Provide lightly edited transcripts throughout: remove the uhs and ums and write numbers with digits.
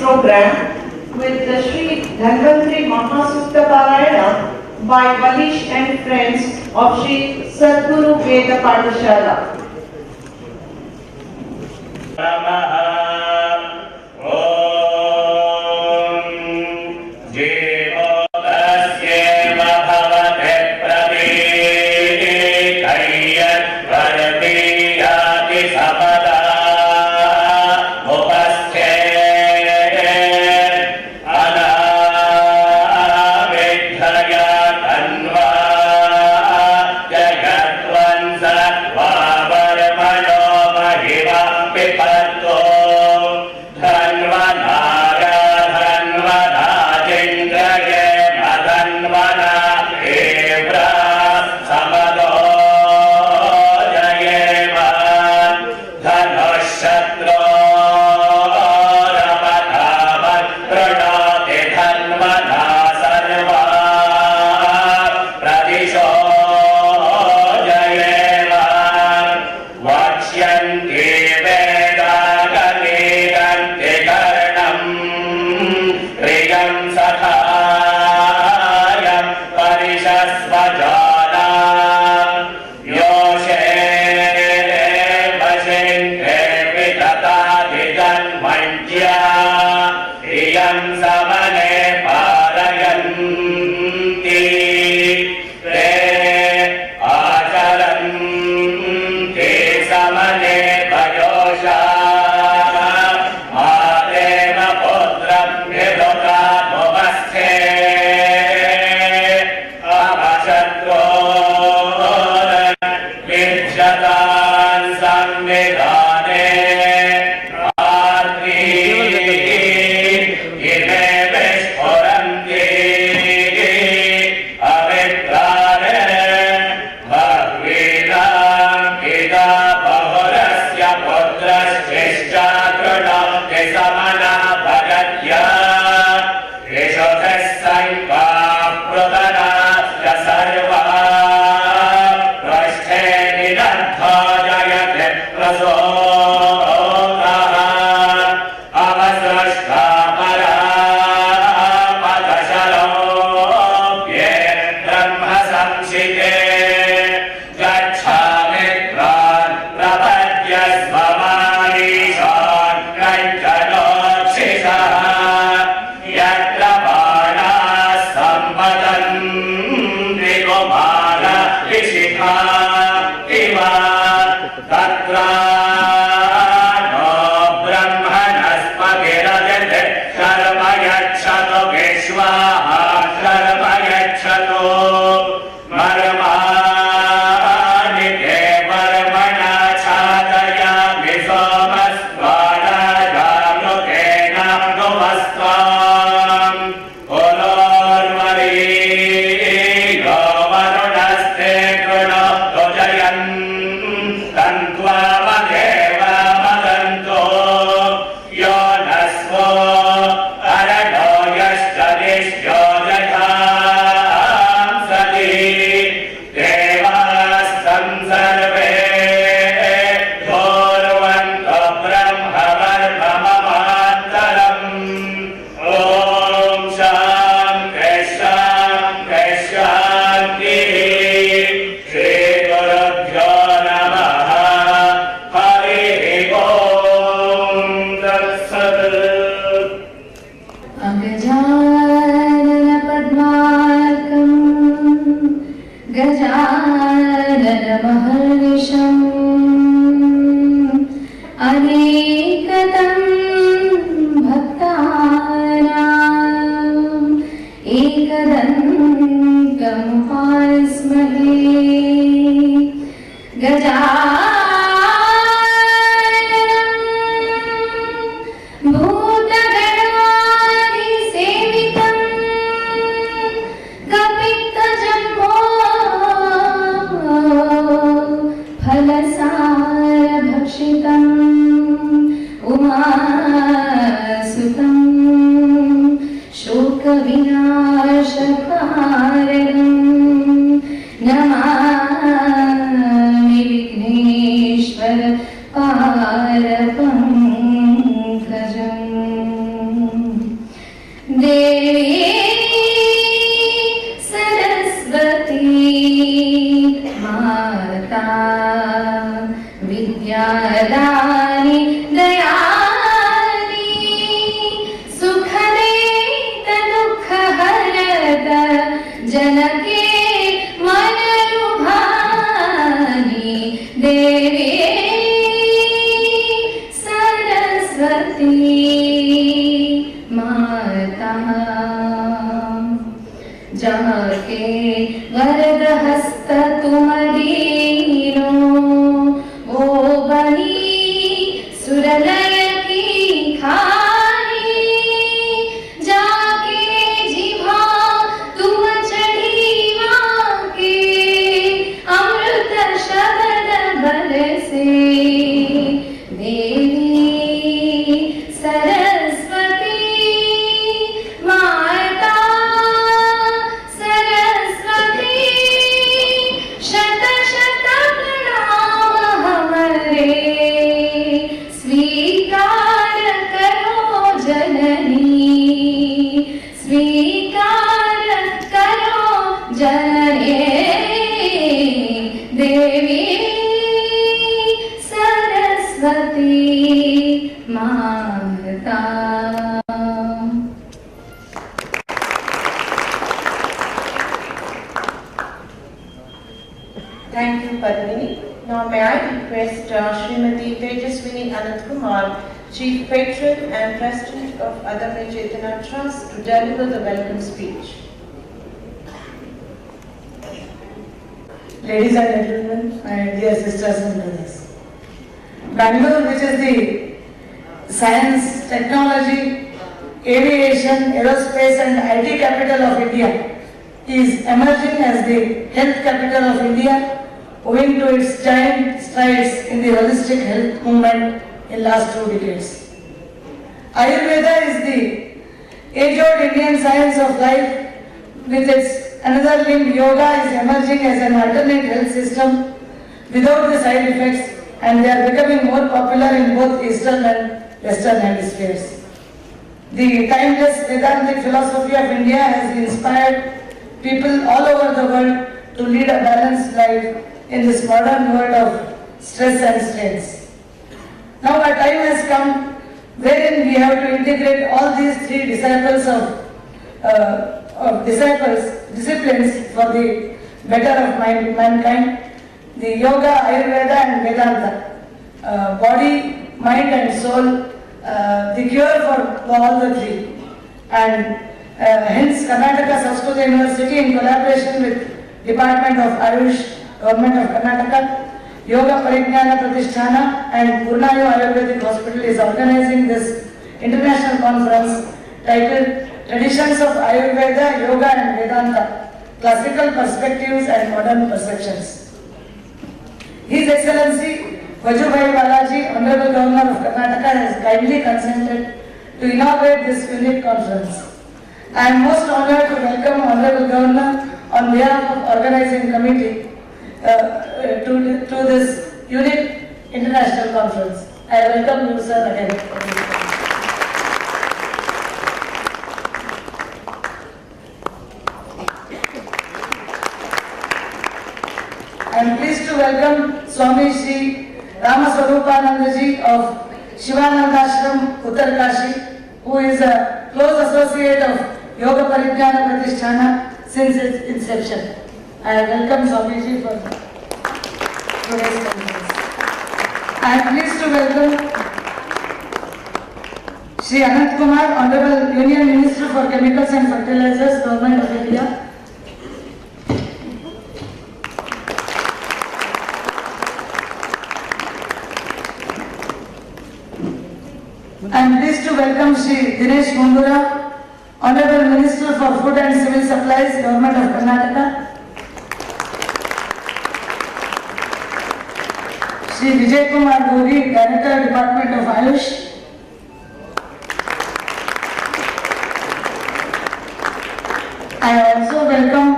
program with the Sri Dhanvantri Mahasukta Parayana by Valish and friends of Sri Sadguru Veda Pathshala. Gajanan माता जाके वरद हस्त तुम दीनो ओ बनी सुरलय की खानी जाके जिभा तुम चढ़ी के अमृत शब्द बल से देवी सरस्वती माता सरस्वती शत शत प्रणाम हमारे स्वीकार करो जननी स्वीकार करो जननी देवी सरस्वती माता। Thank you, Padmini. Now may I request Srimati Tejaswini Anant Kumar, Chief Patron and President of Adamya Chetana Trust, to deliver the welcome speech. Ladies and gentlemen, my dear sisters and brothers, Bangalore, which is the science, technology, aviation, aerospace and IT capital of India, is emerging as the health capital of India, owing to its giant strides in the holistic health movement in last 2 decades. Ayurveda is the age-old Indian science of life. With its another limb, yoga is emerging as an alternate health system without the side effects, and they are becoming more popular in both Eastern and Western hemispheres. The timeless Vedantic philosophy of India has inspired people all over the world to lead a balanced life in this modern world of stress and strains. Now a time has come wherein we have to integrate all these 3 disciplines disciplines for the better of mankind: the yoga, Ayurveda and Vedanta, body, mind and soul, the cure for all the 3. And hence Karnataka Sanskrit University, in collaboration with Department of Ayush, Government of Karnataka, Yoga Parignana Pratisthana and Purnayu Ayurvedic Hospital is organizing this international conference titled Traditions of Ayurveda, Yoga and Vedanta, Classical Perspectives and Modern Perceptions. His Excellency Vajubhai Balaji, Honorable Governor of Karnataka, has kindly consented to inaugurate this unique conference. I am most honored to welcome Honorable Governor on behalf of organizing committee to this unique international conference. I welcome you, sir, again. I am pleased to welcome Swami Shri Ramaswarupanandaji of Shivanandashram, Uttarkashi, who is a close associate of Yoga Parignana Pratisthana since its inception. I welcome Swamiji for today's conference. I am pleased to welcome Shri Anant Kumar, Honorable Union Minister for Chemicals and Fertilizers, Government of India. I am pleased to welcome Shri Dinesh Mundura, Honorable Minister for Food and Civil Supplies, Government of Karnataka. Shri Vijay Kumar Gogi, Director, Department of Ayush. I also welcome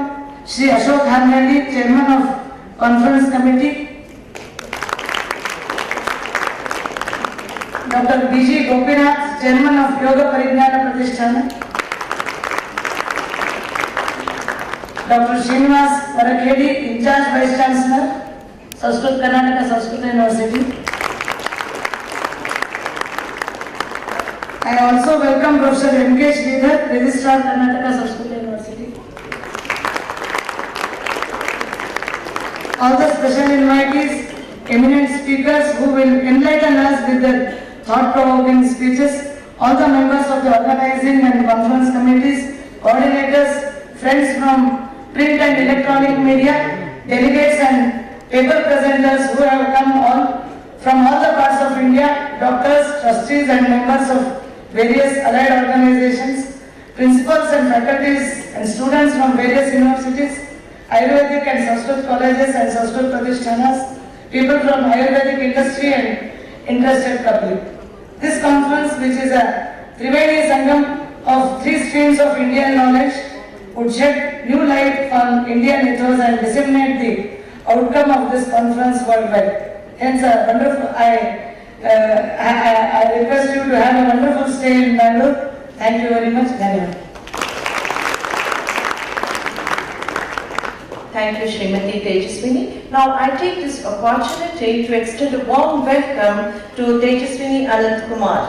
Shri Ashok Hangali, Chairman of Conference Committee. Dr. B.G. Gopinath, Chairman of Yoga Parignana Pratisthana. Dr. Srinivas Varakhedi, In charge Vice Chancellor, Sanskrit Karnataka Sanskrit University. I also welcome Professor M.K. Sridhar, Registrar Karnataka Sanskrit University. All the special invitees, eminent speakers who will enlighten us with their thought-provoking speeches. All the members of the organizing and conference committees, coordinators, friends from print and electronic media, delegates and paper presenters who have come from all the parts of India, doctors, trustees and members of various allied organizations, principals and faculties and students from various universities, Ayurvedic and Sanskrit colleges and Sanskrit Pratishthanas, people from Ayurvedic industry and interested public. This conference, which is a Trivedi Sangam of 3 streams of Indian knowledge, would shed new light on Indian ethos and disseminate the outcome of this conference worldwide. Hence, I request you to have a wonderful stay in Bangalore. Thank you very much. Dhanyavad. Thank you, Srimati Tejaswini. Now, I take this opportunity to extend a warm welcome to Tejaswini Anant Kumar.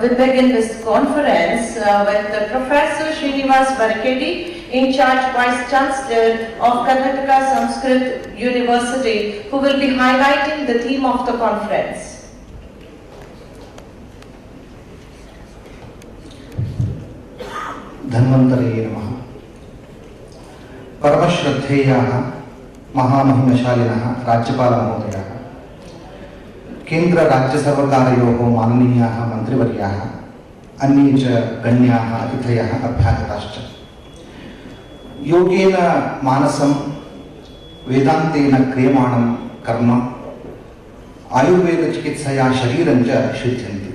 We begin this conference with Professor Srinivas Varkedi, in charge Vice Chancellor of Karnataka Sanskrit University, who will be highlighting the theme of the conference. धन्वन्तरे नमः। परमश्रद्धेयाः महामहिमशालिनः राज्यपालमहोदयाः, केन्द्र राज्य सर्वकारयोः माननीयाः मन्त्रिवर्याः, अन्ये च गण्याः अतिथयः अभ्यागताश्च। योगेन मानसं वेदान्तेन क्रियमाणं कर्म आयुर्वेदचिकित्सया शरीरं च शुध्यन्ति।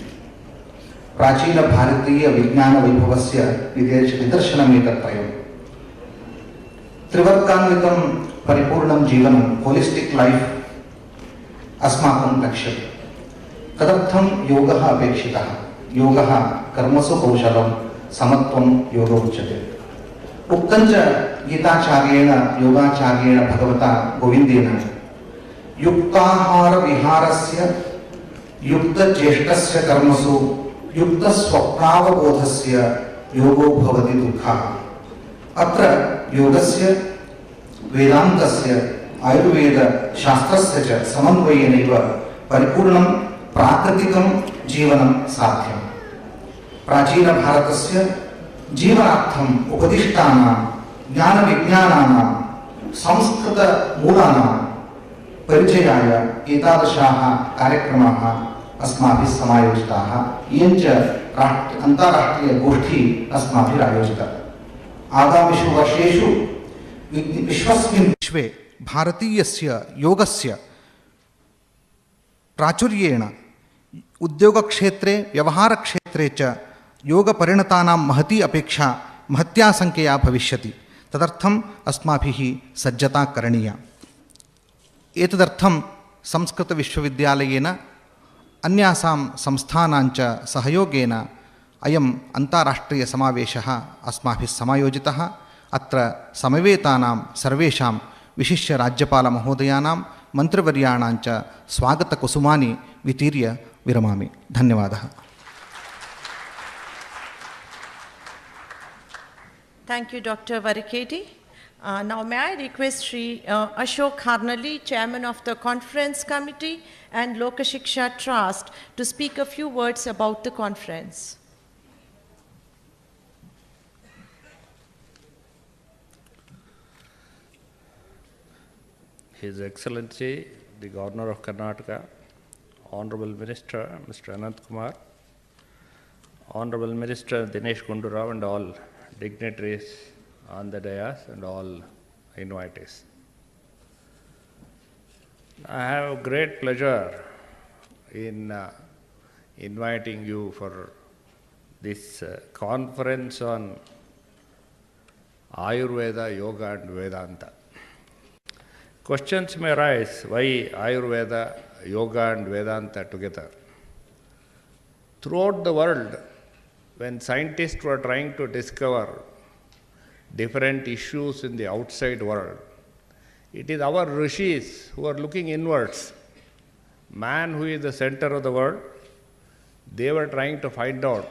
प्राचीन भारतीय विज्ञान वैभवस्य निदर्शनमेतत्त्रयम्। त्रिवर्गान्वितं परिपूर्णं जीवनं होलिस्टिक लाइफ अस्माकं लक्ष्यते। तदर्थं योगः अपेक्षितः। योगः कर्मसु कौशलं समत्वं योगो उच्यते। उक्तं च गीताचार्येण योगाचार्येण भगवता गोविन्देन युक्ताहार विहारस्य युक्तचेष्टस्य कर्मसु युक्त स्वप्नावबोधस्य योगो भवति दुःखः। अत्र योगस्य वेदान्तस्य आयुर्वेद शास्त्रस्य च समन्वयेनैव परिपूर्णं प्राकृतिकं जीवनं साध्यम्। प्राचीन भारतस्य जीवनार्थम् उपदिष्टानां ज्ञानविज्ञानानां संस्कृतमूलानां परिचयाय एतादृशाः कार्यक्रमाः अस्माभिः समायोजिताः। इयञ्च अन्ताराष्ट्रीयगोष्ठी अस्माभिः आयोजिता। आगामिषु वर्षेषु विश्वस्मिन् विश्वे भारतीयस्य योगस्य प्राचुर्येण उद्योगक्षेत्रे व्यवहारक्षेत्रे च योगपरिणतानां महती अपेक्षा महत्या संख्यया भविष्यति। तदर्थम् अस्माभिः सज्जता करणीया। एतदर्थं संस्कृतविश्वविद्यालयेन अन्यासां संस्थानां च सहयोगेन अयम् अन्ताराष्ट्रीयसमावेशः अस्माभिः समायोजितः। अत्र समवेतानां सर्वेषां विशिष्य राज्यपालमहोदयानां मन्त्रिवर्याणां च स्वागतकुसुमानि वितीर्य विरमामि। धन्यवादः। Thank you, Dr. Varkedi. Now may I request Sri Ashok Harnali, Chairman of the Conference Committee and Lokashiksha Trust, to speak a few words about the conference. His Excellency, the Governor of Karnataka, Honorable Minister, Mr. Anant Kumar, Honorable Minister Dinesh Gundurao, and all dignitaries on the dais and all invitees. I have great pleasure in inviting you for this conference on Ayurveda, Yoga and Vedanta. Questions may arise, why Ayurveda, Yoga and Vedanta together? Throughout the world, when scientists were trying to discover different issues in the outside world, it is our rishis who are looking inwards. Man, who is the center of the world, they were trying to find out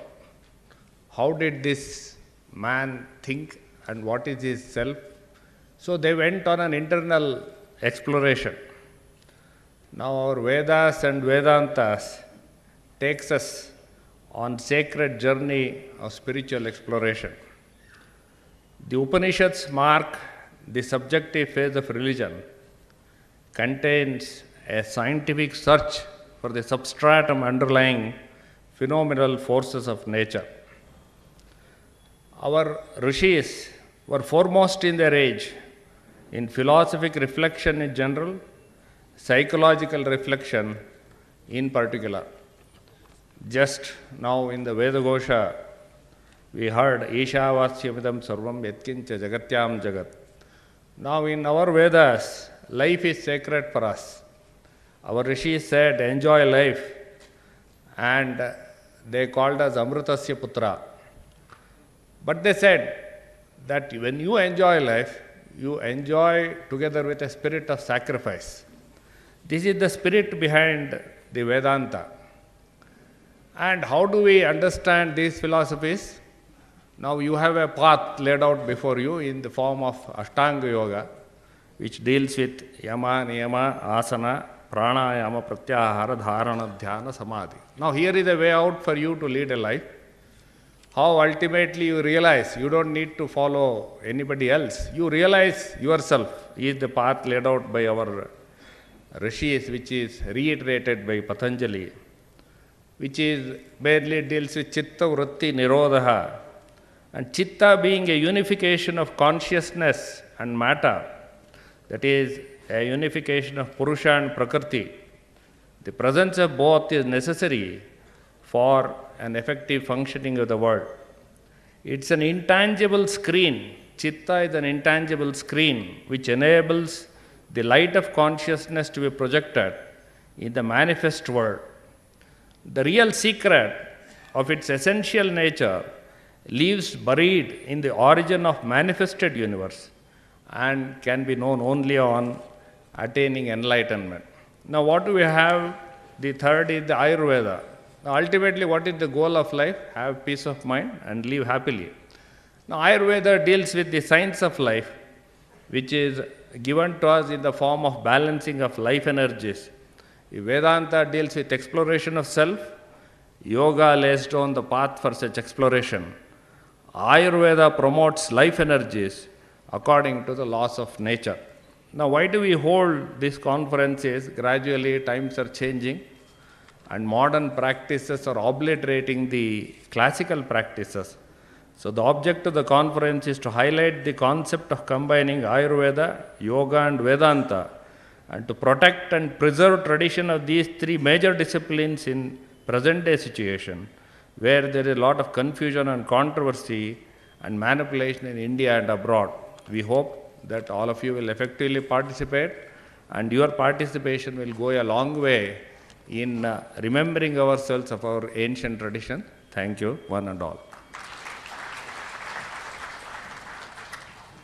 how did this man think and what is his self. So they went on an internal exploration. Now our Vedas and Vedantas takes us on sacred journey of spiritual exploration. The Upanishads mark the subjective phase of religion, contains a scientific search for the substratum underlying phenomenal forces of nature. Our rishis were foremost in their age in philosophic reflection in general, psychological reflection in particular. Just now in the Vedagosha, we heard Ishavasyamidam Sarvam Yatkincha Jagatyam Jagat. Now in our Vedas, life is sacred for us. Our rishis said, enjoy life, and they called us Amritasya Putra. But they said that when you enjoy life, you enjoy together with a spirit of sacrifice. This is the spirit behind the Vedanta. And how do we understand these philosophies? Now you have a path laid out before you in the form of Ashtanga Yoga, which deals with Yama, Niyama, Asana, Pranayama, Pratyahara, Dharana, Dhyana, Samadhi. Now here is a way out for you to lead a life. How ultimately you realize you don't need to follow anybody else. You realize yourself is the path laid out by our rishis, which is reiterated by Patanjali, which is barely deals with Chitta Vritti Nirodha. And Chitta being a unification of consciousness and matter, that is a unification of Purusha and Prakriti. The presence of both is necessary for an effective functioning of the world. It's an intangible screen. Chitta is an intangible screen which enables the light of consciousness to be projected in the manifest world. The real secret of its essential nature lives buried in the origin of manifested universe and can be known only on attaining enlightenment. Now what do we have? The third is the Ayurveda. Now ultimately what is the goal of life? Have peace of mind and live happily. Now Ayurveda deals with the science of life, which is given to us in the form of balancing of life energies. Vedanta deals with exploration of self. Yoga lays down the path for such exploration. Ayurveda promotes life energies according to the laws of nature. Now, why do we hold these conferences? Gradually, times are changing, and modern practices are obliterating the classical practices. So, the object of the conference is to highlight the concept of combining Ayurveda, Yoga, and Vedanta, and to protect and preserve tradition of these three major disciplines in present-day situation, where there is a lot of confusion and controversy and manipulation in India and abroad. We hope that all of you will effectively participate, and your participation will go a long way in remembering ourselves of our ancient tradition. Thank you, one and all.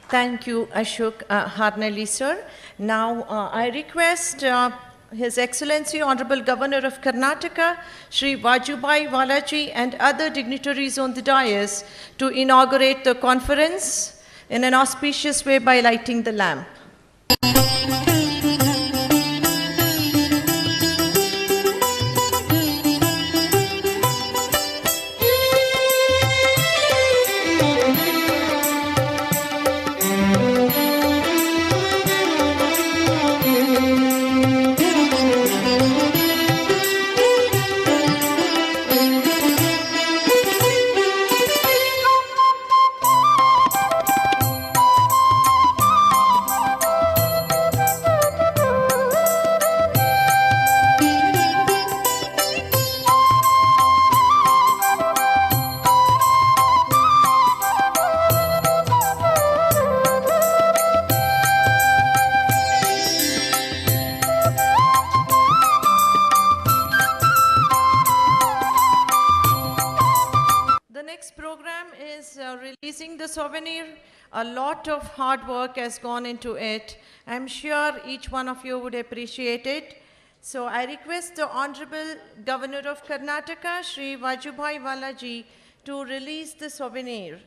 Thank you, Ashok Harnally, sir. Now, I request His Excellency Honorable Governor of Karnataka, Shri Vajubhai Valaji, and other dignitaries on the dais to inaugurate the conference in an auspicious way by lighting the lamp. Releasing the souvenir. A lot of hard work has gone into it. I'm sure each one of you would appreciate it. So I request the Honorable Governor of Karnataka, Shri Vajubhai Valaji, to release the souvenir.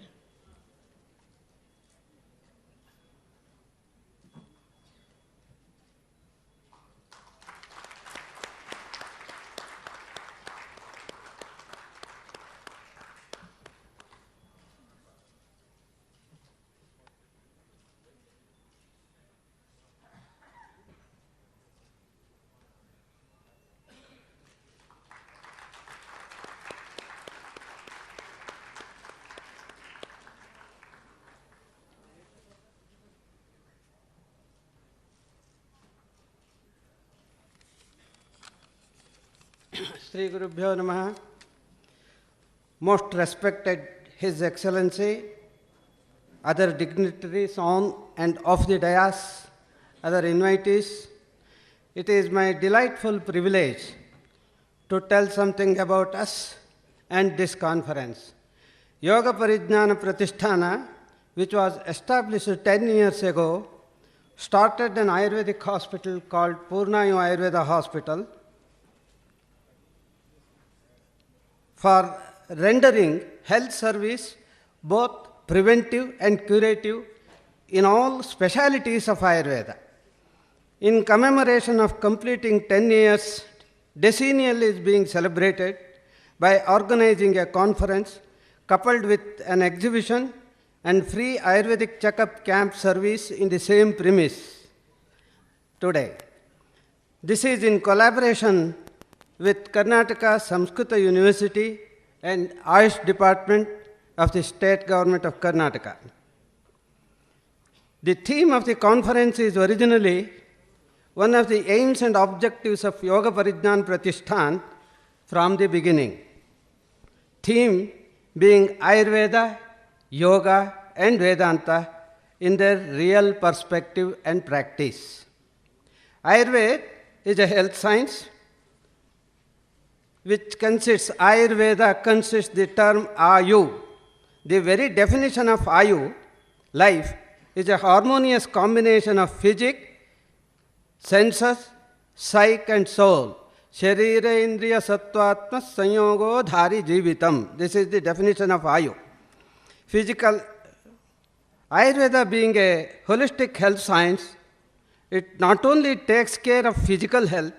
Sri Gurubhyo Namaha. Most respected His Excellency, other dignitaries on and off the dais, other invitees, it is my delightful privilege to tell something about us and this conference. Yoga Parijnana Pratisthana, which was established 10 years ago, started an Ayurvedic hospital called Purnayu Ayurveda Hospital for rendering health service both preventive and curative in all specialities of Ayurveda. In commemoration of completing 10 years, decennial is being celebrated by organizing a conference coupled with an exhibition and free Ayurvedic checkup camp service in the same premise today. This is in collaboration with Karnataka Samskrita University and Ayush Department of the State Government of Karnataka. The theme of the conference is originally one of the aims and objectives of Yoga Parijnan Pratishthan from the beginning. Theme being Ayurveda, Yoga and Vedanta in their real perspective and practice. Ayurveda is a health science which Ayurveda consists the term Ayu. The very definition of Ayu, life, is a harmonious combination of physics, senses, psyche and soul. Sharira Indriya Sattvatma Sanyogo Dhari Jivitam. This is the definition of Ayu. Physical Ayurveda being a holistic health science, it not only takes care of physical health,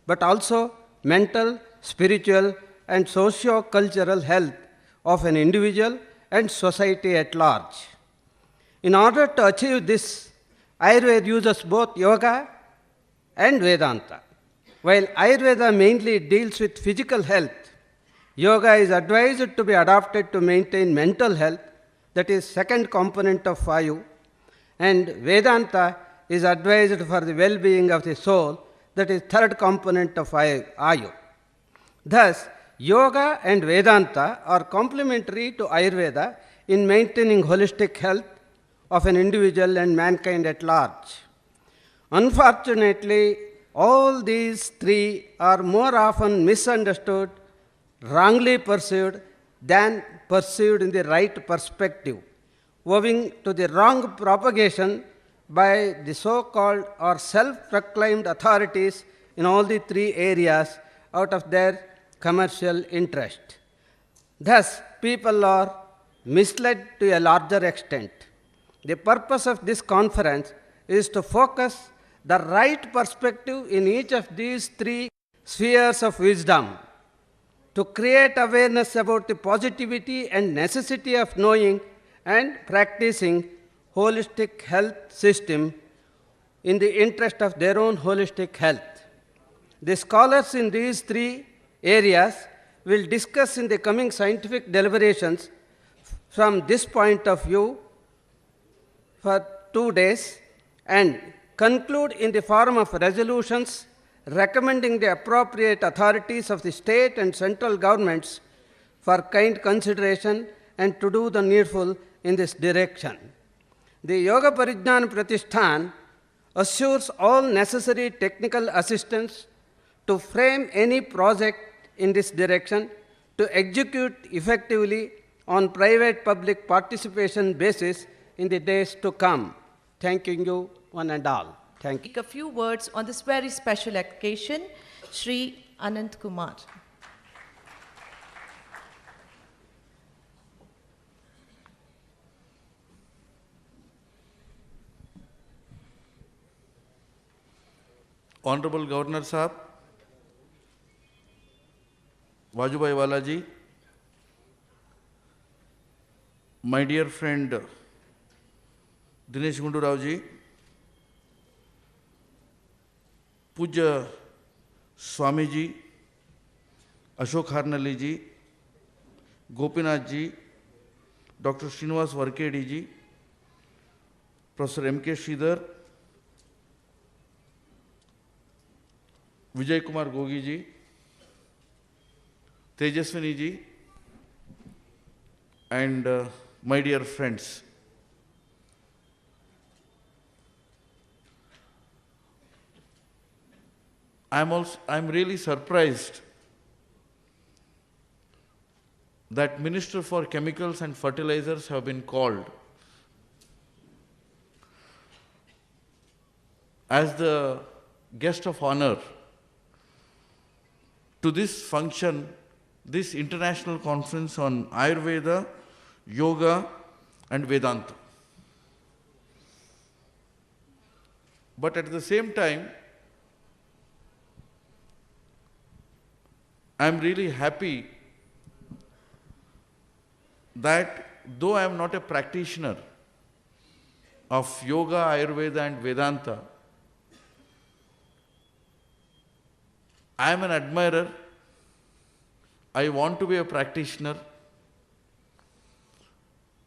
but also mental, spiritual, and socio-cultural health of an individual and society at large. In order to achieve this, Ayurveda uses both yoga and Vedanta. While Ayurveda mainly deals with physical health, yoga is advised to be adopted to maintain mental health, that is second component of Ayu, and Vedanta is advised for the well-being of the soul, that is third component of Ayu. Thus, yoga and Vedanta are complementary to Ayurveda in maintaining holistic health of an individual and mankind at large. Unfortunately, all these three are more often misunderstood, wrongly pursued, than pursued in the right perspective, owing to the wrong propagation by the so-called or self-proclaimed authorities in all the three areas out of their commercial interest. Thus, people are misled to a larger extent. The purpose of this conference is to focus the right perspective in each of these three spheres of wisdom, to create awareness about the positivity and necessity of knowing and practicing holistic health system in the interest of their own holistic health. The scholars in these three areas will discuss in the coming scientific deliberations from this point of view for 2 days and conclude in the form of resolutions recommending the appropriate authorities of the state and central governments for kind consideration and to do the needful in this direction. The Yoga Parijnan Pratishthan assures all necessary technical assistance to frame any project in this direction, to execute effectively on private-public participation basis in the days to come. Thanking you one and all. Thank you. A few words on this very special occasion, Sri Anant Kumar. Honorable Governor Sahab, Vajubhai Walaji, my dear friend Dinesh Gundu Rao ji, पूज्य Swami ji, Ashok Haranahalli ji, Gopinath ji, doctor Srinivas Varakhedi ji, professor M.K. Sridhar, Vijay Kumar Gogi ji, Tejaswini ji, and my dear friends. I'm really surprised that Minister for Chemicals and Fertilizers have been called as the guest of honor to this function, this international conference on Ayurveda, Yoga and Vedanta. But at the same time, I'm really happy that though I am not a practitioner of Yoga, Ayurveda and Vedanta, I am an admirer. I want to be a practitioner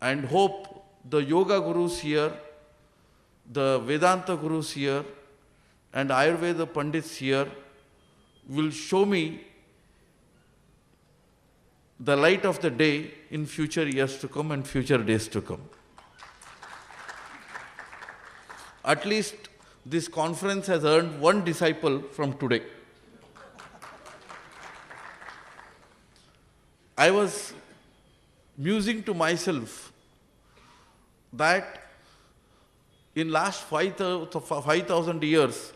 and hope the Yoga Gurus here, the Vedanta Gurus here and Ayurveda Pandits here will show me the light of the day in future years to come and future days to come. At least this conference has earned one disciple from today. I was musing to myself that in last 5,000 years,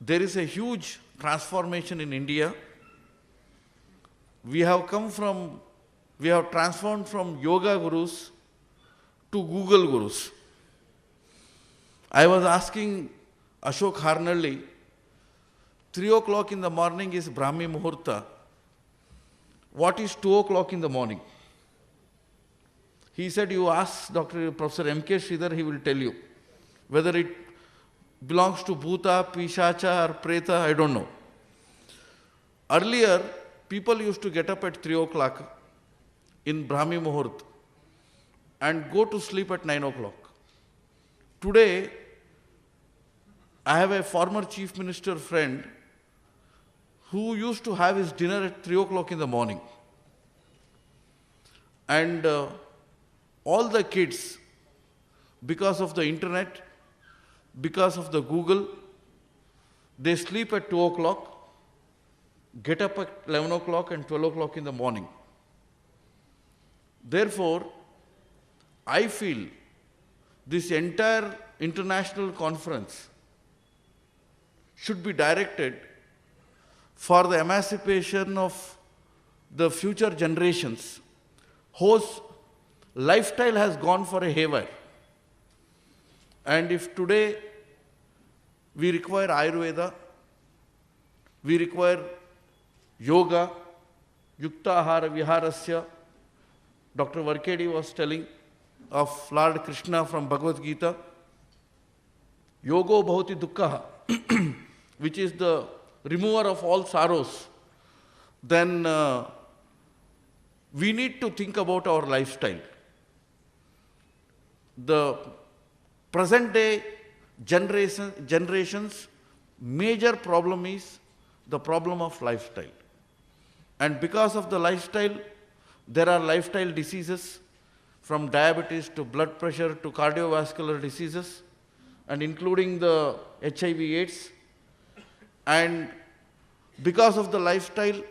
there is a huge transformation in India. We have transformed from Yoga Gurus to Google Gurus. I was asking Ashok Harnalli, 3 o'clock in the morning is Brahmi Muhurta. What is 2 o'clock in the morning? He said, you ask Professor M.K. Sridhar, he will tell you. Whether it belongs to Bhuta, Pishacha or Preta, I don't know. Earlier, people used to get up at 3 o'clock in Brahmi Muhurt and go to sleep at 9 o'clock. Today, I have a former chief minister friend who used to have his dinner at 3 o'clock in the morning. And all the kids, because of the internet, because of the Google, they sleep at 2 o'clock, get up at 11 o'clock and 12 o'clock in the morning. Therefore, I feel this entire international conference should be directed for the emancipation of the future generations whose lifestyle has gone for a haywire. And if today we require Ayurveda, we require Yoga, Yukta Ahara Viharasya, Dr. Varkedi was telling of Lord Krishna from Bhagavad Gita, Yogo Bhavati Dukkha, which is the remover of all sorrows, then we need to think about our lifestyle. The present day generation's major problem is the problem of lifestyle. And because of the lifestyle, there are lifestyle diseases from diabetes to blood pressure to cardiovascular diseases, and including the HIV/AIDS. And because of the lifestyle,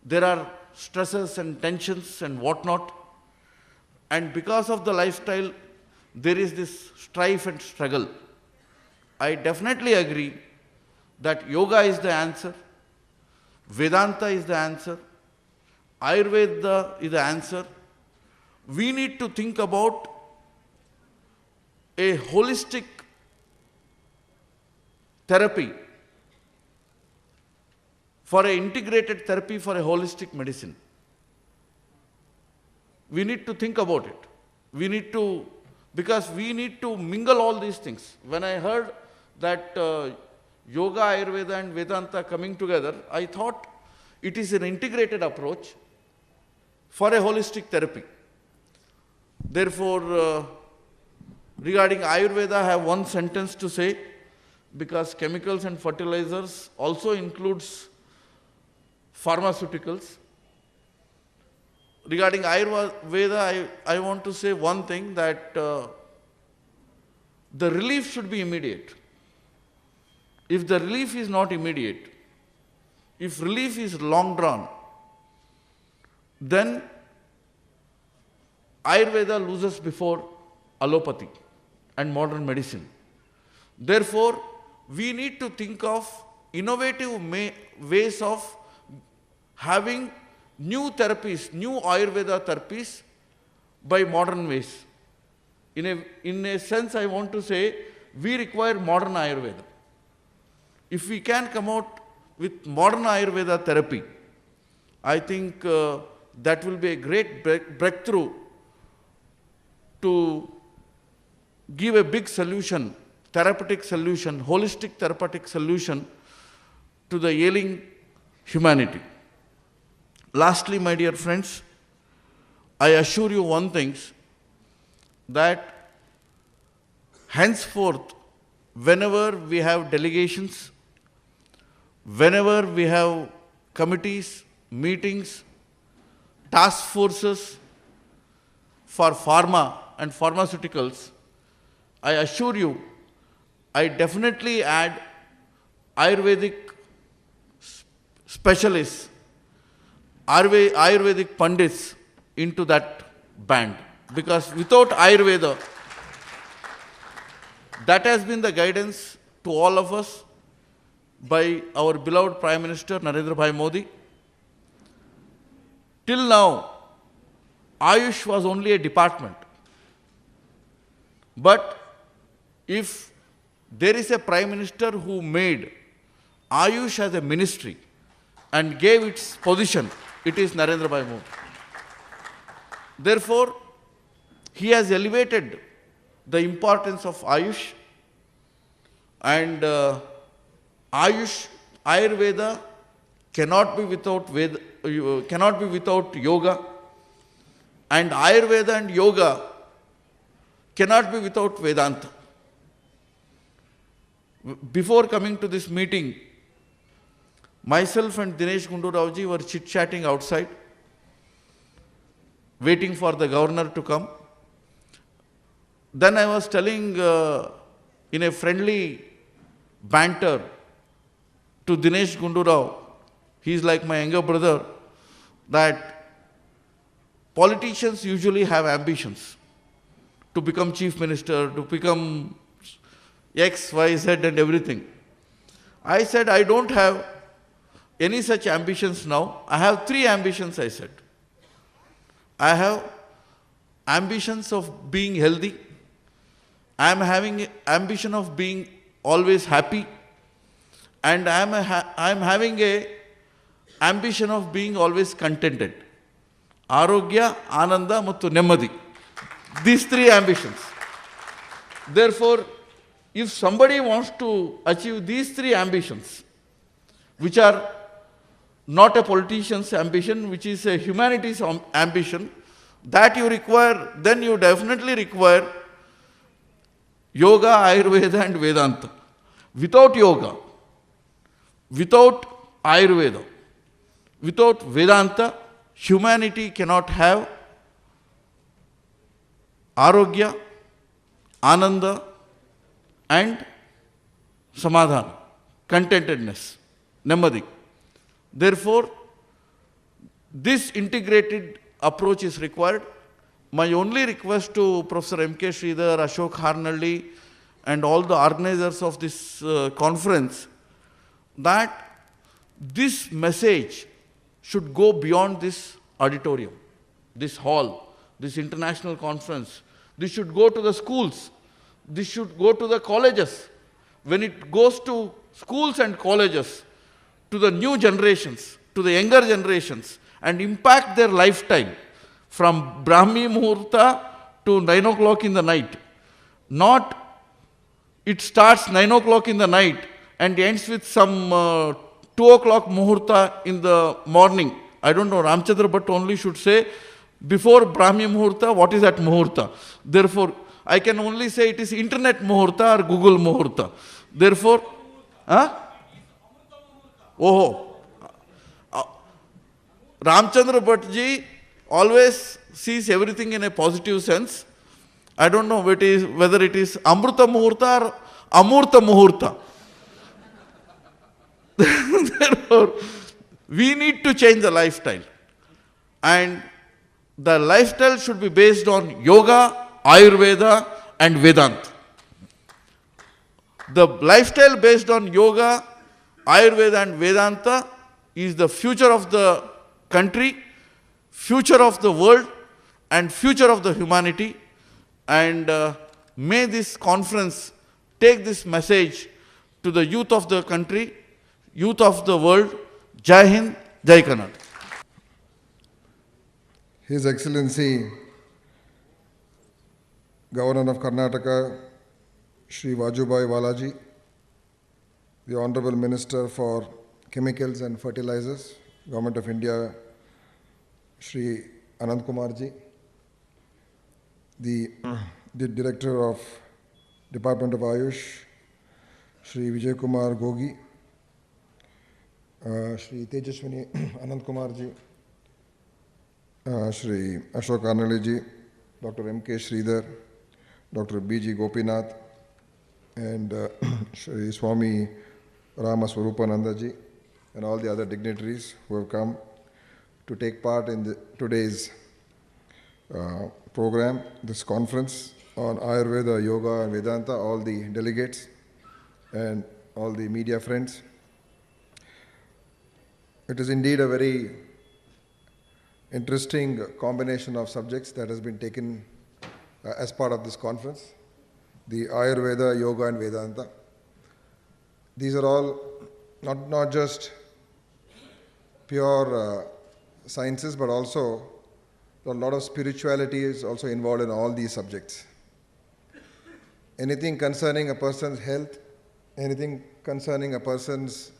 there are stresses and tensions and whatnot. And because of the lifestyle, there is this strife and struggle. I definitely agree that yoga is the answer, Vedanta is the answer, Ayurveda is the answer. We need to think about a holistic therapy, for an integrated therapy for a holistic medicine. We need to think about it. Because we need to mingle all these things. When I heard that Yoga, Ayurveda and Vedanta coming together, I thought it is an integrated approach for a holistic therapy. Therefore, regarding Ayurveda, I have one sentence to say, because chemicals and fertilizers also includes pharmaceuticals. Regarding Ayurveda, I want to say one thing, that the relief should be immediate. If the relief is not immediate, if relief is long drawn, then Ayurveda loses before allopathy and modern medicine. Therefore, we need to think of innovative ways of having new therapies, new Ayurveda therapies by modern ways. In a sense, I want to say, we require modern Ayurveda. If we can come out with modern Ayurveda therapy, I think that will be a great breakthrough to give a big solution, therapeutic solution, holistic therapeutic solution to the ailing humanity. Lastly, my dear friends, I assure you one thing, that henceforth, whenever we have delegations, whenever we have committees, meetings, task forces for pharma and pharmaceuticals, I assure you, I definitely add Ayurvedic specialists, Ayurvedic Pandits into that band. Because without Ayurveda, that has been the guidance to all of us by our beloved Prime Minister Narendra Bhai Modi. Till now, Ayush was only a department. But if there is a Prime Minister who made Ayush as a ministry and gave its position, it is Narendra Bhai Modi. Therefore, he has elevated the importance of Ayush, and Ayurveda cannot be without yoga, and Ayurveda and yoga cannot be without Vedanta. Before coming to this meeting, myself and Dinesh Gundu Rao ji were chit-chatting outside, waiting for the governor to come. Then I was telling in a friendly banter to Dinesh Gundu Rao, he is like my younger brother, that politicians usually have ambitions to become chief minister, to become X, Y, Z and everything. I said, I don't have any such ambitions now. I have 3 ambitions, I said. I have ambitions of being healthy. I am having ambition of being always happy. And I am having a ambition of being always contented. Arogya, Ananda, Mattu Nemmadi. These 3 ambitions. Therefore, if somebody wants to achieve these 3 ambitions, which are not a politician's ambition, which is a humanity's ambition, that you require, then you definitely require yoga, Ayurveda and Vedanta. Without yoga, without Ayurveda, without Vedanta, humanity cannot have Arogya, Ananda and Samadhana, contentedness, Nemmadi. Therefore, this integrated approach is required. My only request to Professor M.K. Sridhar, Ashok Harnalli and all the organizers of this conference, that this message should go beyond this auditorium, this hall, this international conference. This should go to the schools. This should go to the colleges. When it goes to schools and colleges, to the new generations, to the younger generations, and impact their lifetime from Brahmi Muhurta to 9 o'clock in the night. Not it starts 9 o'clock in the night and ends with some 2 o'clock Muhurta in the morning. I don't know, Ramchandra Bhatt only should say, before Brahmi Muhurta, what is that Muhurta? Therefore, I can only say it is Internet Muhurta or Google Muhurta. Therefore, Ramchandra Bhatt ji always sees everything in a positive sense. I don't know whether it is Amruta Muhurta or Amurta Muhurta. Therefore, we need to change the lifestyle. And the lifestyle should be based on yoga, Ayurveda and Vedanta. The lifestyle based on yoga, Ayurveda and Vedanta is the future of the country, future of the world and future of the humanity. And may this conference take this message to the youth of the country, youth of the world. Jai Hind, Jai Kannada. His Excellency Governor of Karnataka, Shri Vajubhai Valaji, the Honorable Minister for Chemicals and Fertilizers, Government of India, Shri Anand Kumarji, the Director of Department of Ayush, Shri Vijay Kumar Gogi, Shri Tejaswini Anand Kumarji, Shri Ashok Arnaliji, Dr. M.K. Sridhar, Dr. B.G. Gopinath, and Shri Swami Ramaswarupanandaji, and all the other dignitaries who have come to take part in today's program, this conference on Ayurveda, Yoga and Vedanta, all the delegates and all the media friends. It is indeed a very interesting combination of subjects that has been taken as part of this conference. The Ayurveda, Yoga and Vedanta. These are all not just pure sciences, but also a lot of spirituality is also involved in all these subjects. Anything concerning a person's health, anything concerning a person's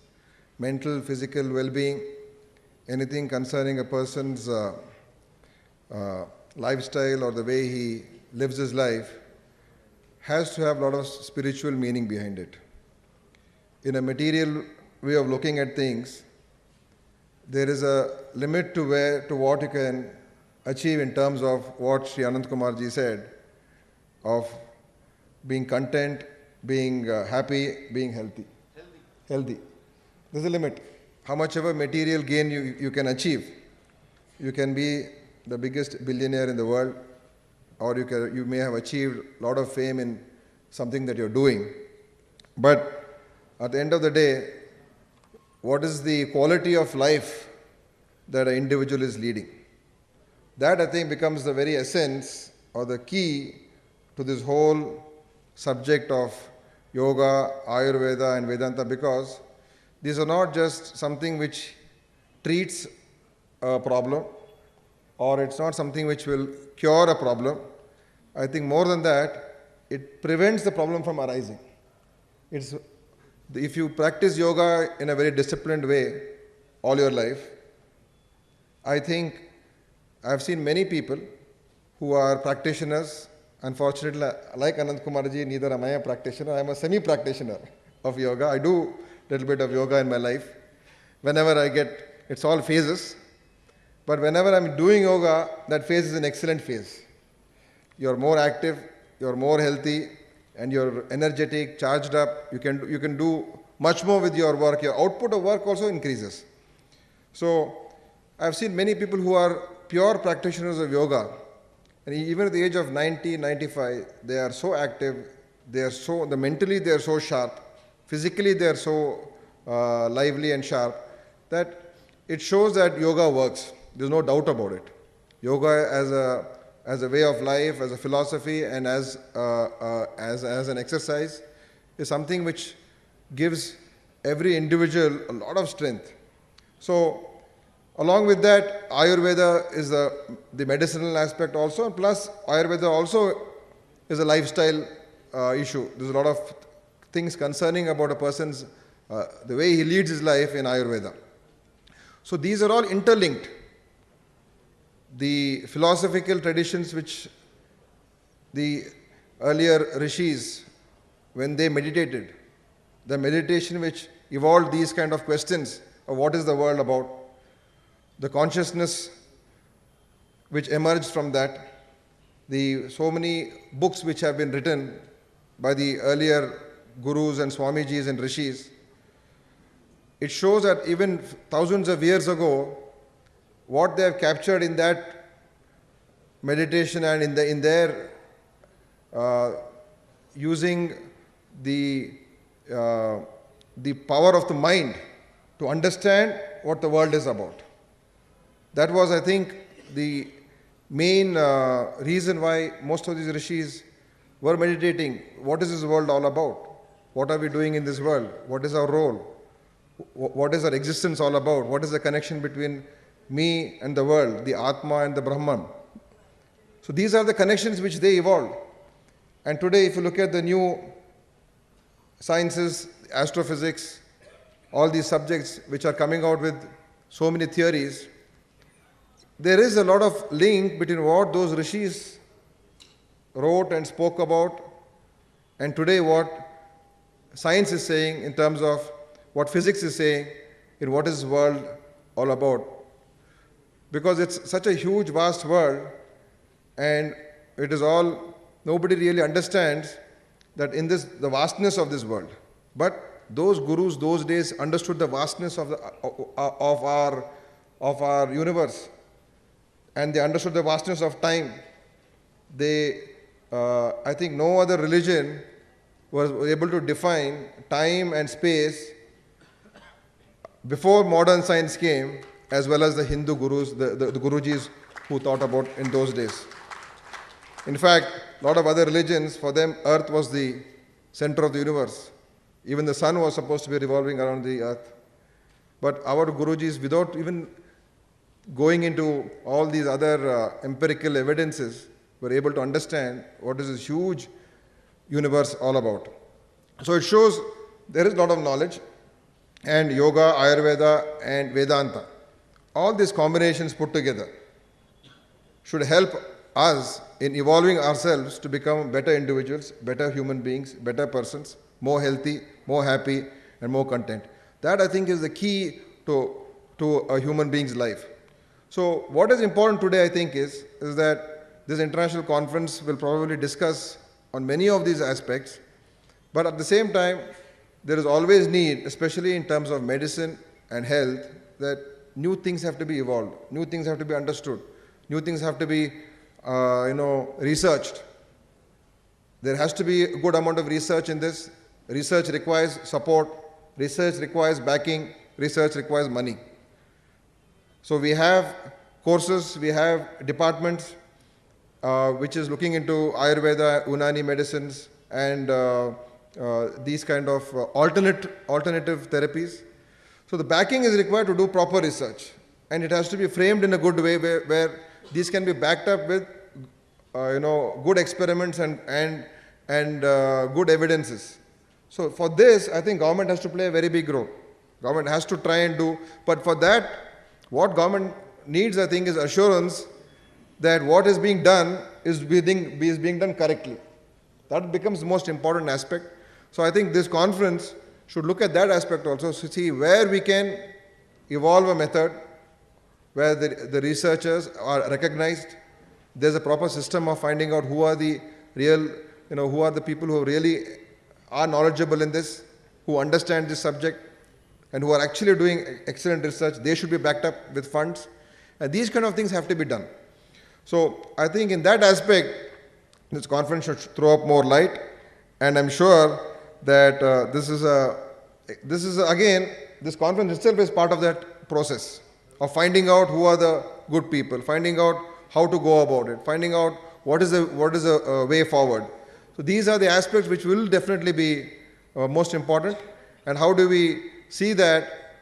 mental, physical well-being, anything concerning a person's lifestyle or the way he lives his life, has to have a lot of spiritual meaning behind it. In a material way of looking at things, there is a limit to what you can achieve in terms of what Sri Anand Kumarji said, of being content, being happy, being healthy. Healthy. There's a limit. How much ever material gain you can achieve. You can be the biggest billionaire in the world, or you may have achieved a lot of fame in something that you're doing. But at the end of the day, what is the quality of life that an individual is leading? That, I think, becomes the very essence or the key to this whole subject of yoga, Ayurveda and Vedanta, because these are not just something which treats a problem, or it's not something which will cure a problem. I think more than that, it prevents the problem from arising. If you practice yoga in a very disciplined way all your life, I think I've seen many people who are practitioners. Unfortunately, like Anand Kumarji, neither am I a practitioner. I'm a semi-practitioner of yoga. I do a little bit of yoga in my life. Whenever I get, it's all phases. But whenever I'm doing yoga, that phase is an excellent phase. You're more active, you're more healthy, and you're energetic, charged up. You can do much more with your work. Your output of work also increases. So I've seen many people who are pure practitioners of yoga, and even at the age of 90, 95, they are so active, mentally they are so sharp, physically they are so lively and sharp, that it shows that yoga works. There's no doubt about it. Yoga as a way of life, as a philosophy, and as an exercise is something which gives every individual a lot of strength. So along with that, Ayurveda is the medicinal aspect also, and plus Ayurveda also is a lifestyle issue. There's a lot of things concerning about a person's, the way he leads his life in Ayurveda. So these are all interlinked. The philosophical traditions which the earlier rishis, when they meditated, the meditation which evolved these kind of questions of what is the world about, the consciousness which emerged from that, the so many books which have been written by the earlier gurus and Swamijis and rishis, it shows that even thousands of years ago, what they have captured in that meditation and in their using the power of the mind to understand what the world is about. That was, I think, the main reason why most of these rishis were meditating. What is this world all about? What are we doing in this world? What is our role? What is our existence all about? What is the connection between me and the world, the Atma and the Brahman? So these are the connections which they evolved. And today, if you look at the new sciences, astrophysics, all these subjects which are coming out with so many theories, there is a lot of link between what those rishis wrote and spoke about and today what science is saying in terms of what physics is saying in what is the world all about. Because it's such a huge, vast world, and it is all, nobody really understands that in this, the vastness of this world. But those gurus those days understood the vastness of our universe, and they understood the vastness of time. They, I think no other religion was able to define time and space before modern science came, as well as the Hindu gurus, the Gurujis who thought about in those days. In fact, a lot of other religions, for them, earth was the center of the universe. Even the sun was supposed to be revolving around the earth. But our Gurujis, without even going into all these other empirical evidences, were able to understand what is this huge universe all about. So it shows there is a lot of knowledge, and yoga, Ayurveda, and Vedanta, all these combinations put together should help us in evolving ourselves to become better individuals, better human beings, better persons, more healthy, more happy, and more content. That, I think, is the key to a human being's life. So what is important today, I think, is that this international conference will probably discuss on many of these aspects, but at the same time, there is always need, especially in terms of medicine and health, that new things have to be evolved, new things have to be understood, new things have to be researched. There has to be a good amount of research in this. Research requires support, research requires backing, research requires money. So we have courses, we have departments which is looking into Ayurveda, Unani medicines, and these kind of alternative therapies. So the backing is required to do proper research, and it has to be framed in a good way where these can be backed up with good experiments and good evidences. So for this, I think government has to play a very big role. Government has to try and do, but for that, what government needs, I think, is assurance that what is being done is being done correctly. That becomes the most important aspect. So I think this conference should look at that aspect also, to see where we can evolve a method where the researchers are recognized. There's a proper system of finding out who are the real, who are the people who really are knowledgeable in this, who understand this subject, and who are actually doing excellent research. They should be backed up with funds. And these kind of things have to be done. So I think in that aspect, this conference should throw up more light. And I'm sure that this conference itself is part of that process of finding out who are the good people, finding out how to go about it, finding out what is the way forward. So these are the aspects which will definitely be most important. And how do we see that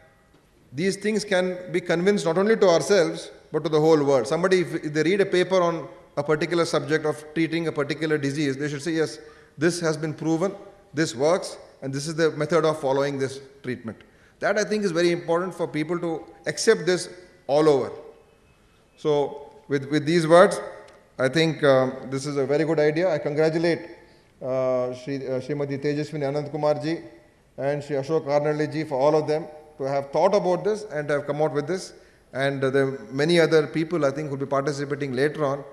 these things can be convinced not only to ourselves, but to the whole world. Somebody, if they read a paper on a particular subject of treating a particular disease, they should say, yes, this has been proven, this works, and this is the method of following this treatment. That, I think, is very important for people to accept this all over. So with these words, I think this is a very good idea. I congratulate Srimati Tejaswini Anand Kumar ji and Shri Ashok Karnalli ji for all of them to have thought about this and have come out with this. And there are many other people I think who will be participating later on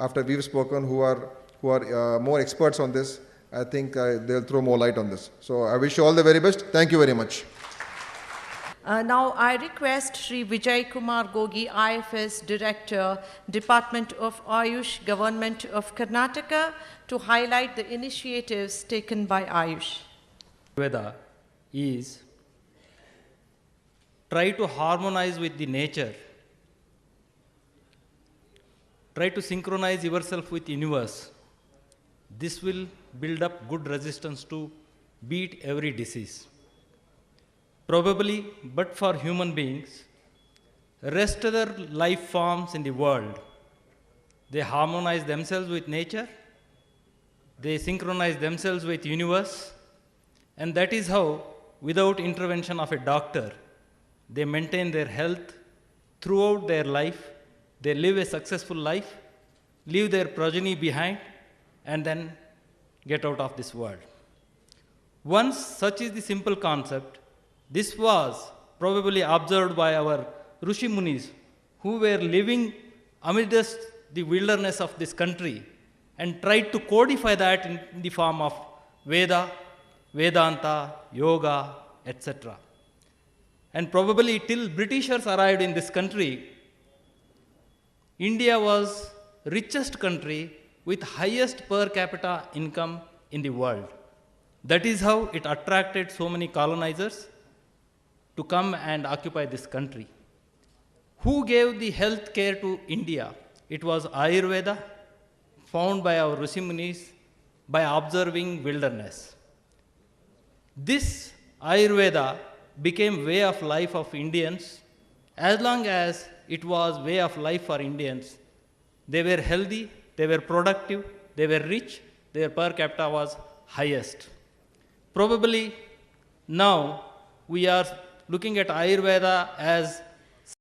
after we've spoken who are more experts on this. I think they'll throw more light on this. So I wish you all the very best. Thank you very much. Now I request Shri Vijay Kumar Gogi, IFS Director, Department of Ayush, Government of Karnataka, to highlight the initiatives taken by Ayush. Ayurveda is try to harmonize with the nature, try to synchronize yourself with universe. This will build up good resistance to beat every disease. Probably, but for human beings, rest other life forms in the world, they harmonize themselves with nature, they synchronize themselves with universe, and that is how, without intervention of a doctor, they maintain their health throughout their life, they live a successful life, leave their progeny behind, and then get out of this world. Once such is the simple concept, this was probably observed by our Rishi Munis who were living amidst the wilderness of this country and tried to codify that in the form of Veda, Vedanta, Yoga, etc. And probably till Britishers arrived in this country, India was richest country with highest per capita income in the world. That is how it attracted so many colonizers to come and occupy this country. Who gave the health care to India? It was Ayurveda, found by our Rishi Munis by observing wilderness. This Ayurveda became way of life of Indians. As long as it was way of life for Indians, they were healthy, they were productive, they were rich, their per capita was highest. Probably now we are looking at Ayurveda as